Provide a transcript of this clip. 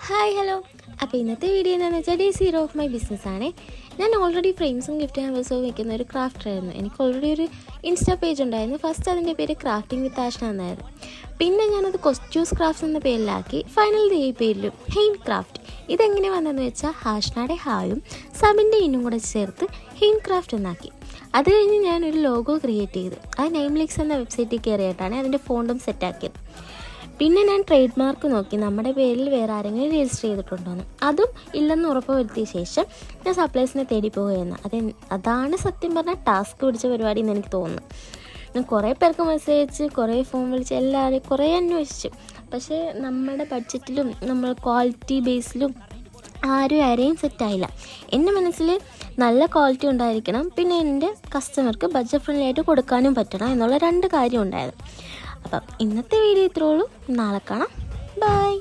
Hi hello. അപ്പോൾ ഇന്നത്തെ video എന്താണെന്ന് വെച്ചാൽ ഡേ സീറോ ഓഫ് മൈ ബിസിനസ്സാണ്. ഞാൻ ഓൾറെഡി ഫ്രെയിംസും ഗിഫ്റ്റ് ഹാമ്പേഴ്സും വെക്കുന്ന ഒരു ക്രാഫ്റ്ററായിരുന്നു. എനിക്ക് ഓൾറെഡി ഒരു ഇൻസ്റ്റാ പേജ് ഉണ്ടായിരുന്നു. ഫസ്റ്റ് അതിൻ്റെ പേര് ക്രാഫ്റ്റിംഗ് വിത്ത് ആഷ്ന എന്നായിരുന്നു. പിന്നെ ഞാനത് കൊസ്റ്റ്യൂസ് ക്രാഫ്റ്റ്സ് എന്ന പേരിലാക്കി. ഫൈനൽ ഈ പേരിലും ഹെയിൻ ക്രാഫ്റ്റ്. ഇതെങ്ങനെ വന്നതെന്ന് വെച്ചാൽ ഹാഷ്നയുടെ ഹായും സബിൻ്റെ ഇന്നും കൂടെ ചേർത്ത് ഹെയിൻ ക്രാഫ്റ്റ് എന്നാക്കി. അത് കഴിഞ്ഞ് ഞാനൊരു ലോഗോ ക്രിയേറ്റ് ചെയ്തു. അത് നെയിംലിക്സ് എന്ന വെബ്സൈറ്റിൽ കയറിയിട്ടാണ് അതിൻ്റെ ഫോണ്ടും സെറ്റാക്കിയത്. പിന്നെ ഞാൻ ട്രേഡ് മാർക്ക് നോക്കി നമ്മുടെ പേരിൽ വേറെ ആരെങ്കിലും രജിസ്റ്റർ ചെയ്തിട്ടുണ്ടോയെന്ന്. അതും ഇല്ലെന്ന് ഉറപ്പ് വരുത്തിയ ശേഷം ഞാൻ സപ്ലൈസിനെ തേടി പോവുകയെന്ന്. അതാണ് സത്യം പറഞ്ഞാൽ ടാസ്ക് പിടിച്ച പരിപാടി എന്ന് എനിക്ക് തോന്നുന്നു. ഞാൻ കുറേ പേർക്ക് മെസ്സേജ് അയച്ച്, കുറേ ഫോൺ വിളിച്ച്, എല്ലാവരെയും കുറേ അന്വേഷിച്ചു. പക്ഷേ നമ്മുടെ ബഡ്ജറ്റിലും നമ്മൾ ക്വാളിറ്റി ബേസിലും ആരെയും സെറ്റായില്ല. എൻ്റെ മനസ്സിൽ നല്ല ക്വാളിറ്റി ഉണ്ടായിരിക്കണം, പിന്നെ എൻ്റെ കസ്റ്റമർക്ക് ബഡ്ജറ്റ് ഫ്രണ്ട്ലി ആയിട്ട് കൊടുക്കാനും പറ്റണം എന്നുള്ള രണ്ട് കാര്യം ഉണ്ടായത്. അപ്പം ഇന്നത്തെ വീഡിയോ ഇത്രേ ഉള്ളൂ. നാളെ കാണാം. ബൈ.